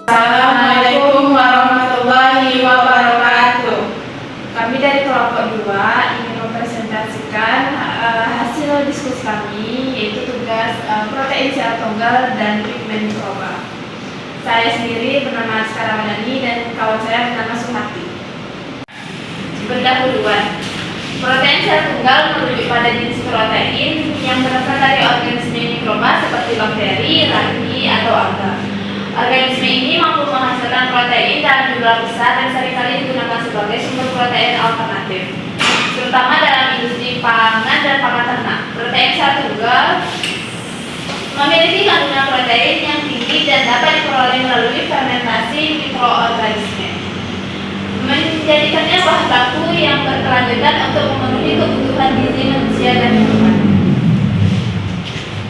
Assalamualaikum warahmatullahi wabarakatuh. Kami dari kelompok 2 ingin mempresentasikan hasil diskusi kami, yaitu tugas protein sel tunggal dan pigmen mikroba. Saya sendiri bernama Azkar Ramadhani dan kawan saya bernama Suhati. Pendahuluan. Protein sel tunggal merujuk pada jenis protein yang berasal dari organisme mikroba seperti bakteri, ragi, atau alga. Organisme ini mampu menghasilkan protein dalam jumlah besar dan seringkali digunakan sebagai sumber protein alternatif, terutama dalam industri pangan dan pakan ternak. Protein sel tunggal memiliki kandungan protein yang tinggi dan dapat diperoleh melalui fermentasi mikroorganisme, menjadikannya bahan baku yang berkelanjutan untuk memenuhi kebutuhan gizi manusia dan hewan.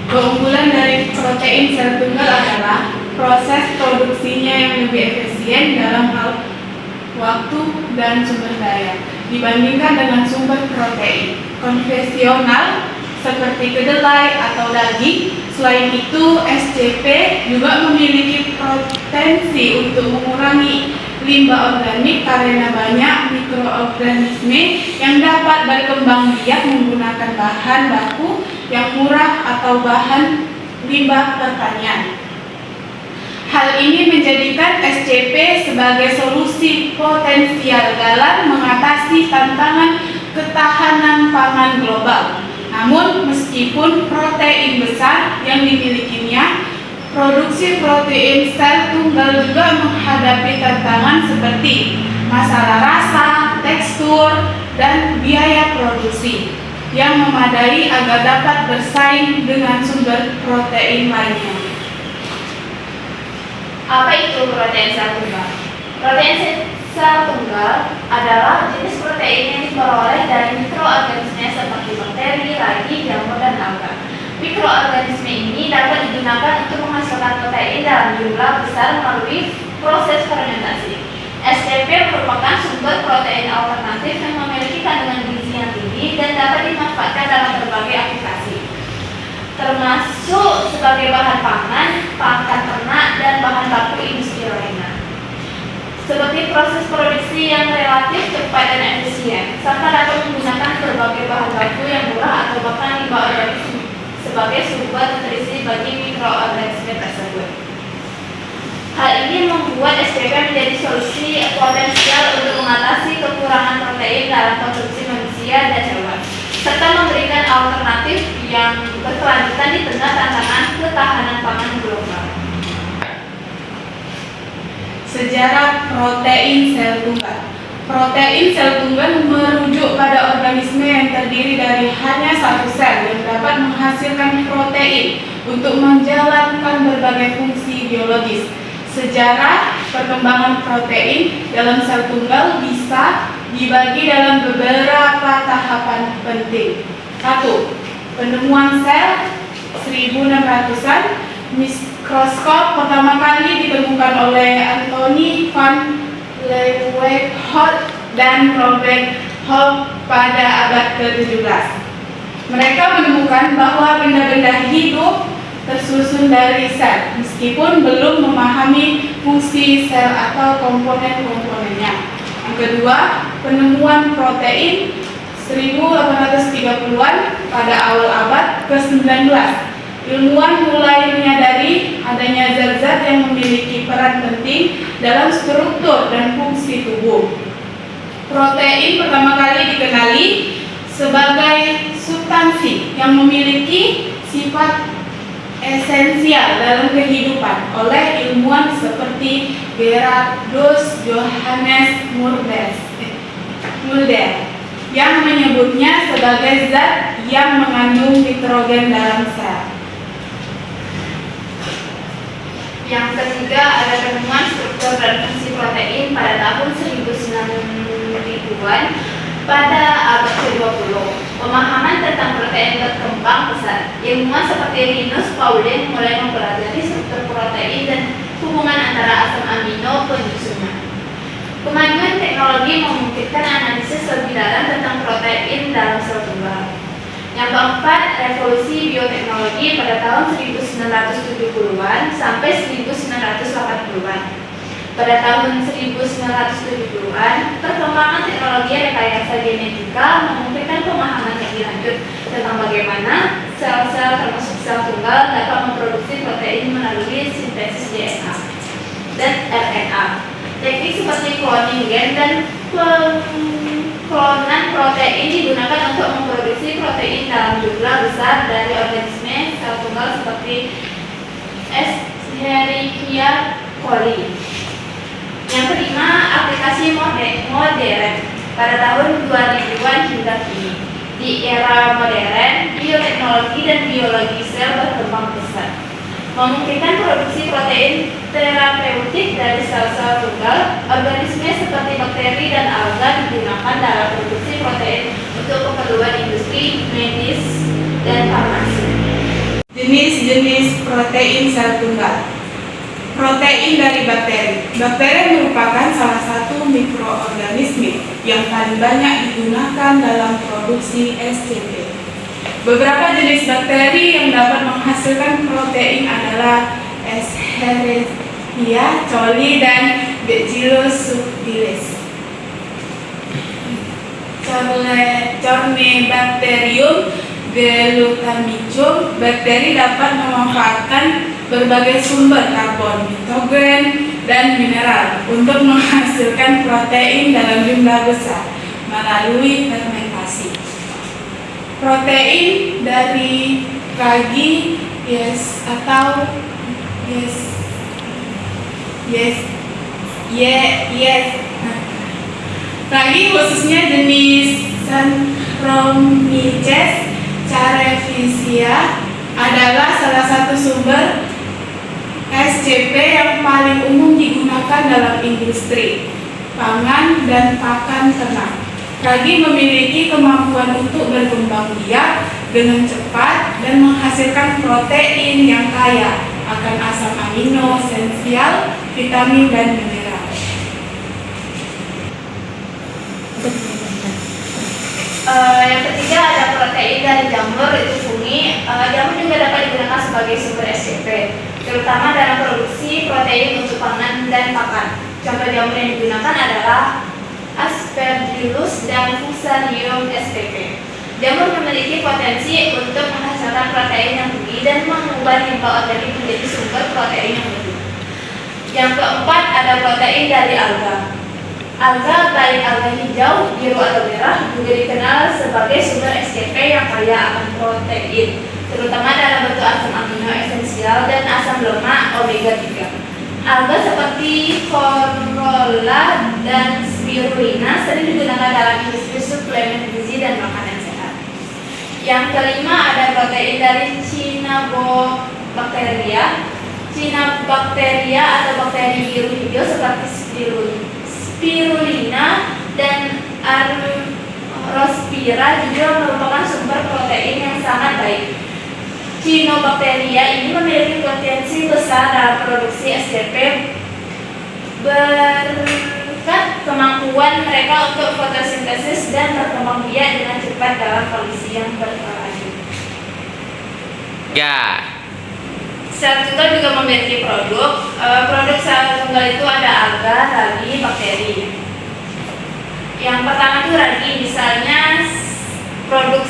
Keunggulan dari protein sel tunggal adalah proses produksinya yang lebih efisien dalam hal waktu dan sumber daya dibandingkan dengan sumber protein konvensional seperti kedelai atau daging. Selain itu, SCP juga memiliki potensi untuk mengurangi limbah organik karena banyak mikroorganisme yang dapat berkembang biak menggunakan bahan baku yang murah atau bahan limbah pertanian. Hal ini menjadikan SCP sebagai solusi potensial dalam mengatasi tantangan ketahanan pangan global. Namun, meskipun protein besar yang dimilikinya, produksi protein sel tunggal juga menghadapi tantangan seperti masalah rasa, tekstur, dan biaya produksi yang memadai agar dapat bersaing dengan sumber protein lainnya. Apa itu protein sel tunggal? Protein sel tunggal adalah jenis protein yang diperoleh dari mikroorganisme seperti bakteri, ragi, jamur, dan alga. Mikroorganisme ini dapat digunakan untuk menghasilkan protein dalam jumlah besar melalui proses fermentasi. SCP merupakan sumber protein alternatif yang memiliki kandungan gizi yang tinggi dan dapat dimanfaatkan dalam berbagai aplikasi, termasuk sebagai bahan pangan, pakan ternak, dan bahan baku industri lainnya, seperti proses produksi yang relatif cepat dan efisien, serta dapat menggunakan berbagai bahan baku yang murah atau bahkan limbah organik sebagai sumber nutrisi bagi mikroorganisme tersebut. Hal ini membuat SCP menjadi solusi potensial untuk mengatasi kekurangan protein dalam konsumsi manusia dan hewan, serta memberikan alternatif yang berkelanjutan di tengah tantangan ketahanan pangan global. Sejarah protein sel tunggal. Protein sel tunggal merujuk pada organisme yang terdiri dari hanya satu sel yang dapat menghasilkan protein untuk menjalankan berbagai fungsi biologis. Sejarah perkembangan protein dalam sel tunggal bisa dibagi dalam beberapa tahapan penting. 1. Penemuan sel 1600-an. Mikroskop pertama kali ditemukan oleh Anthony van Leeuwenhoek dan Robert Hooke pada abad ke-17. Mereka menemukan bahwa benda-benda hidup tersusun dari sel, meskipun belum memahami fungsi sel atau komponen-komponennya. Yang kedua, penemuan protein 1830-an pada awal abad ke-19. Ilmuwan mulai menyadari adanya zat-zat yang memiliki peran penting dalam struktur dan fungsi tubuh. Protein pertama kali dikenali sebagai substansi yang memiliki sifat esensial dalam kehidupan oleh ilmuwan seperti Gerardus Johannes Mulder yang menyebutnya sebagai zat yang mengandung nitrogen dalam sel. Yang ketiga, ada penemuan struktur dan fungsi protein pada tahun 1900-an pada abad ke-20. Pemahaman tentang protein berkembang pesat. Ilmuwan seperti Linus Pauling mulai mempelajari struktur protein dan hubungan antara asam amino penyusunnya. Kemajuan teknologi memungkinkan analisis lebih dalam tentang protein dalam sel tunggal. Yang keempat, revolusi bioteknologi pada tahun 1970-an sampai 1980-an. Pada tahun 1970-an, perkembangan teknologi rekayasa genetika memungkinkan pemahaman lebih lanjut tentang bagaimana sel-sel termasuk sel tunggal dapat memproduksi protein melalui sintesis DNA dan RNA. Teknik seperti cloning gen dan pengklonan protein digunakan untuk memproduksi protein dalam jumlah besar dari organisme sel tunggal seperti Escherichia coli. Yang kelima, aplikasi modern pada tahun 2000-an hingga kini. Di era modern, bioteknologi dan biologi sel berkembang pesat, memungkinkan produksi protein terapeutik dari sel-sel tunggal. Organisme seperti bakteri dan alga digunakan dalam produksi protein untuk keperluan industri, medis, dan farmasi. Jenis-jenis protein sel tunggal. Protein dari bakteri. Bakteri merupakan salah satu mikroorganisme yang paling banyak digunakan dalam produksi SCP. Beberapa jenis bakteri yang dapat menghasilkan protein adalah Escherichia coli dan Bacillus subtilis. Cornebacterium glutamicum. Bakteri dapat memanfaatkan berbagai sumber karbon, nitrogen, dan mineral untuk menghasilkan protein dalam jumlah besar melalui fermentasi. Protein dari ragi ragi khususnya jenis Saccharomyces cerevisiae adalah salah satu sumber SCP yang paling umum digunakan dalam industri pangan dan pakan ternak. Ragi memiliki kemampuan untuk berkembang biak dengan cepat dan menghasilkan protein yang kaya akan asam amino esensial, vitamin, dan mineral. Yang ketiga ada protein dari jamur, itu fungi. Jamur juga dapat digunakan sebagai sumber SCP, terutama dalam produksi protein untuk pangan dan pakan. Contoh jamur yang digunakan adalah Aspergillus dan Fusarium spp. Jamur memiliki potensi untuk menghasilkan protein yang tinggi dan mengubah limbah organik menjadi sumber protein yang lebih. Yang keempat ada protein dari alga. Alga, baik alga hijau, biru atau merah, juga dikenal sebagai sumber SCP yang kaya akan protein, terutama dalam bentuk asam amino esensial dan asam lemak omega 3. Alga seperti chlorella dan spirulina sering digunakan dalam industri suplemen gizi dan makanan sehat. Yang kelima ada protein dari Cyanobacteria. Cyanobacteria atau bakteri biru hijau seperti spirulina dan Arrospira juga merupakan sumber protein yang sangat baik. Cyanobacteria ini memiliki potensi besar dalam produksi SCP berkat kemampuan mereka untuk fotosintesis dan berkembang biak dengan cepat dalam kondisi yang berkelanjutan. Sel tunggal juga memiliki produk. Produk sel tunggal itu ada alga, ragi, bakteri. Yang pertama itu ragi, misalnya produk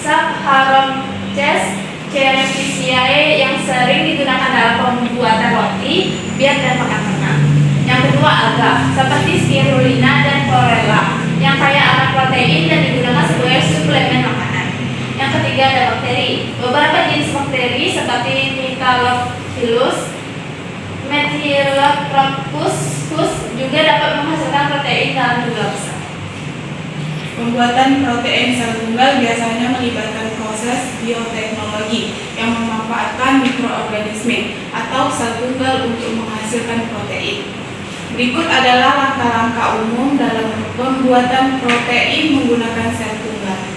Saccharomyces cerevisiae yang sering digunakan dalam pembuatan roti, biak, dan pakan ternak. Yang kedua alga, seperti spirulina dan chlorella yang kaya akan protein dan digunakan sebagai suplemen makanan. Yang ketiga ada bakteri. Beberapa jenis bakteri seperti Methalophilus, Methylocrocus juga dapat menghasilkan protein dalam jumlah besar. Pembuatan protein sel tunggal biasanya melibatkan proses bioteknologi yang memanfaatkan mikroorganisme atau sel tunggal untuk menghasilkan protein. Berikut adalah langkah-langkah umum dalam pembuatan protein menggunakan sel tunggal.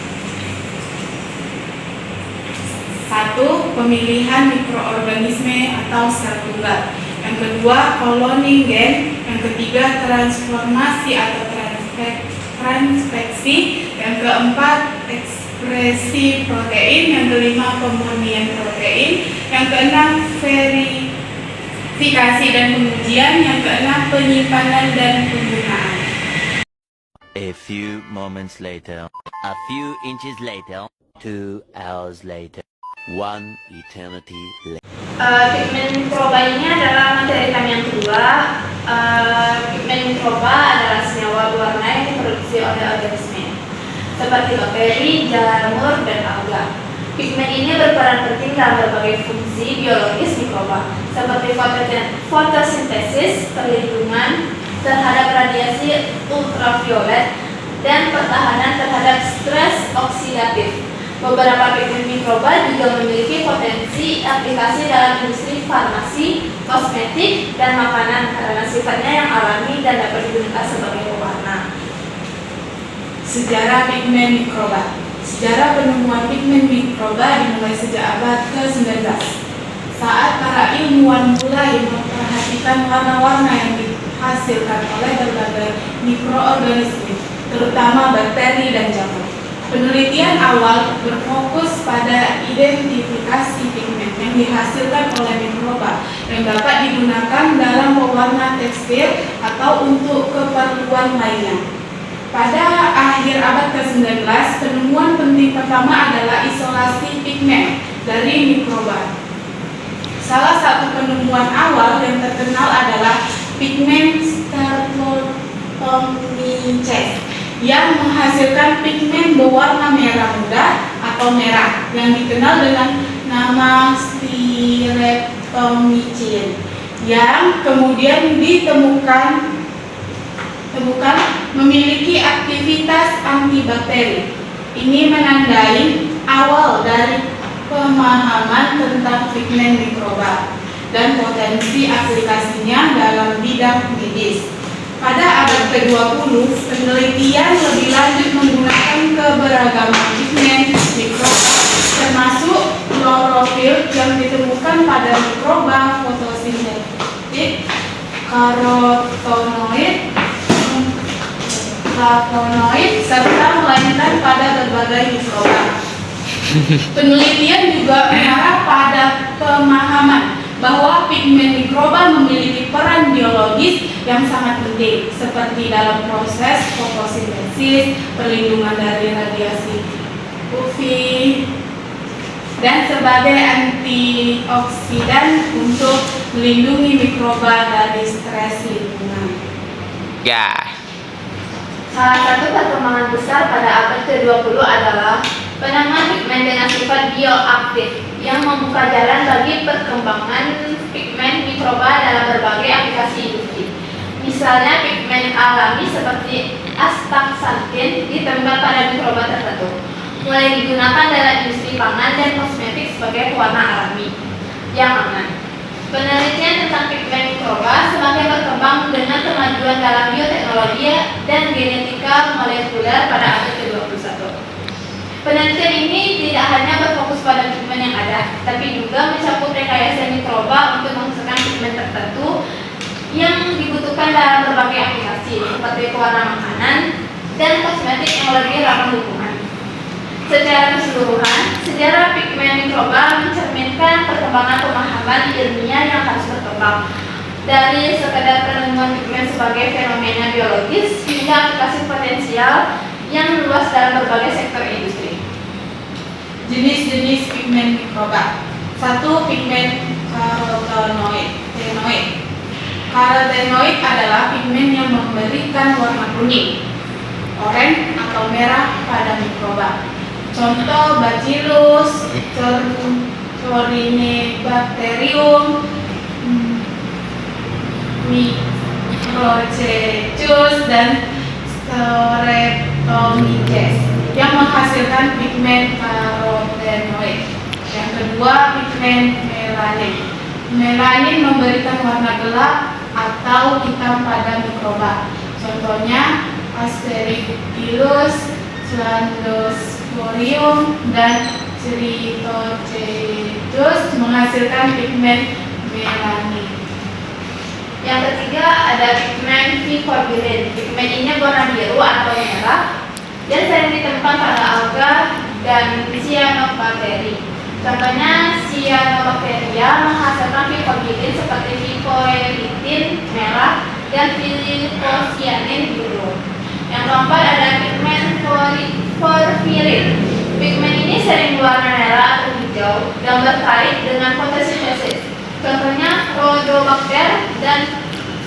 1. Pemilihan mikroorganisme atau sel tunggal. Yang kedua, cloning gen. Yang ketiga, transformasi atau transfeksi. Yang keempat, ekspresi protein. Yang kelima, pemurnian protein. Yang keenam, Aplikasi dan pengujian. Yang keenam, penyimpanan dan penggunaan. A few moments later, a few inches later, 2 hours later, 1 eternity later. Pigmen mikroba ini adalah materi kami yang kedua. Pigmen mikroba adalah senyawa berwarna yang diproduksi oleh organisme seperti bakteri, jamur, dan alga. Pigmen ini berperan penting dalam berbagai fungsi biologis mikroba seperti fotosintesis, perlindungan terhadap radiasi ultraviolet, dan pertahanan terhadap stres oksidatif. Beberapa pigmen mikroba juga memiliki potensi aplikasi dalam industri farmasi, kosmetik, dan makanan karena sifatnya yang alami dan dapat digunakan sebagai pewarna. Sejarah pigmen mikroba. Sejarah penemuan pigmen mikroba dimulai sejak abad ke-19 saat para ilmuwan mulai memperhatikan warna-warna yang dihasilkan oleh berbagai mikroorganisme, terutama bakteri dan jamur. Penelitian awal berfokus pada identifikasi pigmen yang dihasilkan oleh mikroba yang dapat digunakan dalam pewarna tekstil atau untuk keperluan lainnya. Pada akhir abad ke-19, penemuan penting pertama adalah isolasi pigmen dari mikroba. Salah satu penemuan awal yang terkenal adalah pigmen Streptomyces yang menghasilkan pigmen berwarna merah muda atau merah yang dikenal dengan nama Streptomycin yang kemudian ditemukan memiliki aktivitas antibakteri. Ini menandai awal dari pemahaman tentang pigmen mikroba dan potensi aplikasinya dalam bidang medis. Pada abad ke-20, penelitian lebih lanjut menggunakan keberagaman pigmen mikroba termasuk klorofil yang ditemukan pada mikroba fotosintetik, karotenoid, flavonoid, serta melainkan pada berbagai mikroba. Penelitian juga mengarah pada pemahaman bahwa pigmen mikroba memiliki peran biologis yang sangat penting seperti dalam proses fotosintesis, perlindungan dari radiasi UV, dan sebagai antioksidan untuk melindungi mikroba dari stres lingkungan. Salah satu perkembangan besar pada abad ke-20 adalah penemuan pigmen dengan sifat bioaktif yang membuka jalan bagi perkembangan pigmen mikroba dalam berbagai aplikasi industri. Misalnya pigmen alami seperti astaxanthin ditemukan pada mikroba tertentu, mulai digunakan dalam industri pangan dan kosmetik sebagai pewarna alami yang aman. Penelitian tentang pigmen mikroba semakin berkembang dengan kemajuan dalam bioteknologi dan genetika molekuler pada abad ke-21. Penelitian ini tidak hanya berfokus pada pigmen yang ada, tapi juga mencakup rekayasa mikroba untuk menghasilkan pigmen tertentu yang dibutuhkan dalam berbagai aplikasi seperti pewarna makanan dan kosmetik yang lebih ramah lingkungan. Secara keseluruhan, sejarah pigmen mikroba mencerminkan perkembangan pemahaman ilmiah yang harus berkembang dari sekedar penemuan pigmen sebagai fenomena biologis hingga aplikasi potensial yang luas dalam berbagai sektor industri. Jenis-jenis pigmen mikroba. 1. Pigmen karotenoid. Karotenoid adalah pigmen yang memberikan warna kuning, oranye atau merah pada mikroba. Contoh Bacillus, Corynebacterium, Micrococcus, dan Streptomyces yang menghasilkan pigmen karotenoid. Yang kedua, pigmen melanin. Melanin memberikan warna gelap atau hitam pada mikroba. Contohnya Aspergillus, Chlamydosporium, dan Ceratococcus menghasilkan pigmen melanin. Yang ketiga ada pigmen phycobilin. Pigmen ini warna biru atau merah dan sering ditemukan pada alga dan cyanobacteria. Contohnya cyanobacteria menghasilkan fibrobilin seperti ficoelitin merah dan filicocyanin biru. Yang keempat ada pigmen porfirin. Pigmen ini sering berwarna merah atau hijau dan berkait dengan fotosintesis. Contohnya Rhodobacter dan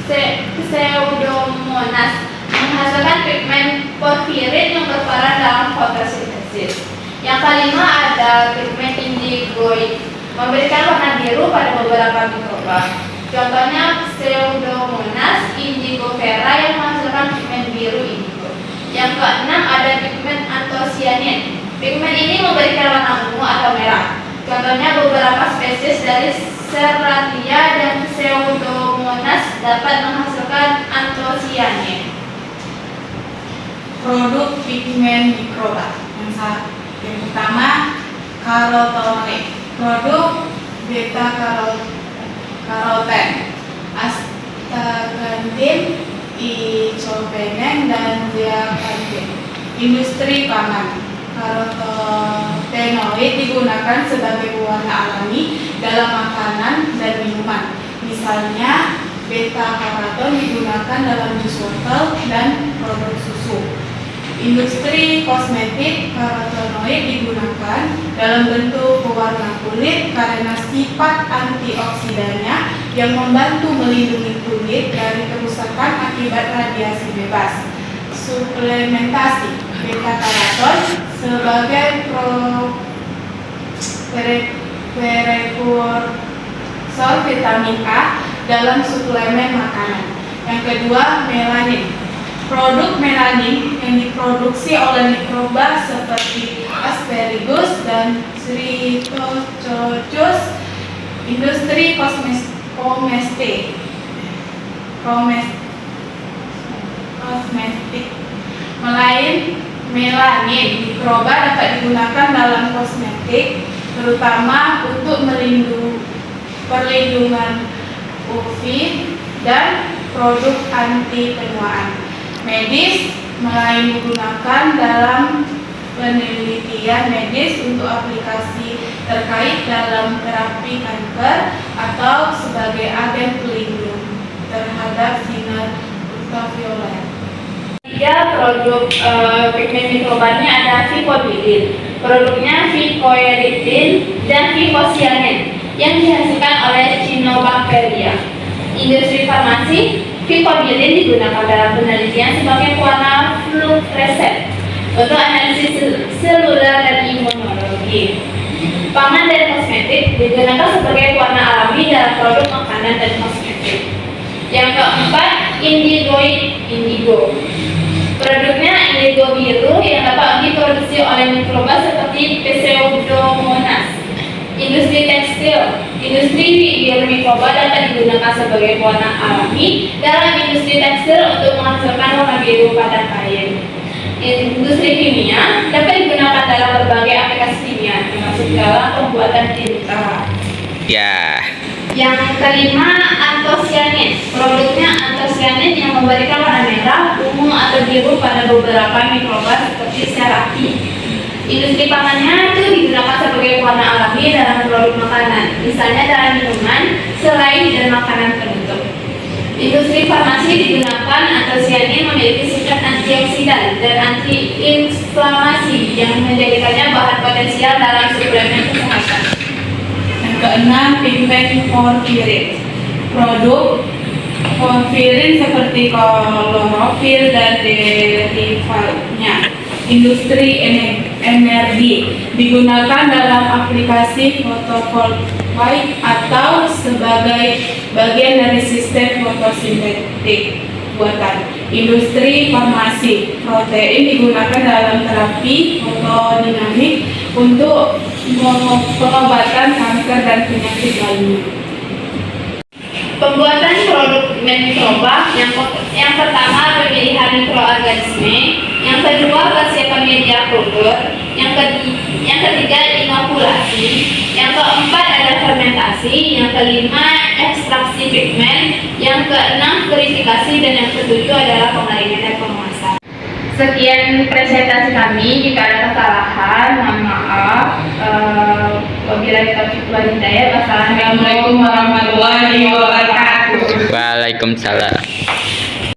Pseudomonas menghasilkan pigmen porfirin yang berperan dalam fotosintesis. Yang kelima ada pigmen indigoid, memberikan warna biru pada beberapa mikroba. Contohnya Pseudomonas indigofera yang menghasilkan pigmen biru indigo. Yang keenam ada pigmen antosianin. Pigmen ini memberikan warna ungu atau merah. Contohnya beberapa spesies dari Serratia dan Pseudomonas dapat menghasilkan antosianin. Produk pigmen mikroba yang pertama karotenoid, produk beta karoten, astaxanthin, icosapent, dan zeaxanthin. Industri pangan, karotenoid digunakan sebagai pewarna alami dalam makanan dan minuman. Misalnya beta karoten digunakan dalam jus wortel dan produk susu. Industri kosmetik, karotenoid digunakan dalam bentuk pewarna kulit karena sifat antioksidannya yang membantu melindungi kulit dari kerusakan akibat radiasi bebas. Suplementasi, beta karoten sebagai prekursor vitamin A dalam suplemen makanan. Yang kedua, melanin. Produk melanin yang diproduksi oleh mikroba seperti Aspergillus dan Streptococcus. Industri kosmetik, melanin mikroba dapat digunakan dalam kosmetik, terutama untuk perlindungan UV dan produk anti penuaan. Medis, melanin digunakan dalam penelitian medis untuk aplikasi terkait dalam terapi kanker atau sebagai agen pelindung terhadap sinar ultraviolet. Tiga produk pigmen mikrobanya ada ficobilin, produknya ficoelitin dan ficocyanin yang dihasilkan oleh Cyanobacteria. Industri farmasi, ficobilin digunakan dalam penelitian sebagai pewarna fluorescent untuk analisis seluler dan imunologi. Pangan dan kosmetik digunakan sebagai pewarna alami dalam produk makanan dan kosmetik. Yang keempat, indigo. Produknya indigo biru yang dapat diproduksi oleh mikroba seperti Pseudomonas. Industri tekstil, industri biru mikroba dapat digunakan sebagai pewarna alami dalam industri tekstil untuk menghasilkan warna biru pada kain. Industri kimia dapat digunakan dalam berbagai aplikasi kimia, termasuk dalam pembuatan tinta. Yang kelima, antosianin. Produknya antosianin yang memberikan warna merah, ungu atau biru pada beberapa mikroba seperti Serratia. Industri pangannya itu digunakan sebagai pewarna alami dalam produk makanan, misalnya dalam minuman, selai, dan makanan penutup. Industri farmasi digunakan antosianin memiliki sifat antioksidan dan antiinflamasi yang menjadikannya bahan potensial dalam suplemen kesehatan. Yang keenam, pigmen porfirin. Produk porfirin seperti klorofil dan derivatnya. Industri energi digunakan dalam aplikasi fotovoltaik atau sebagai bagian dari sistem fotosintetik buatan. Industri farmasi, protein digunakan dalam terapi fotodinamik untuk pengobatan kanker dan penyakit lainnya. Pembuatan produk mikroba yang pertama pemilihan mikroorganisme, yang kedua persiapan media kultur, yang ketiga inokulasi, yang keempat ada fermentasi, yang kelima ekstraksi pigmen, yang keenam purifikasi, dan yang ketujuh adalah pengeringan dan pengemasan. Sekian presentasi kami. Jika ada kesalahan, mohon maaf. Wabillahi taufiq wal hidayah. Wassalamualaikum Assalamualaikum warahmatullahi wabarakatuh. Waalaikumsalam.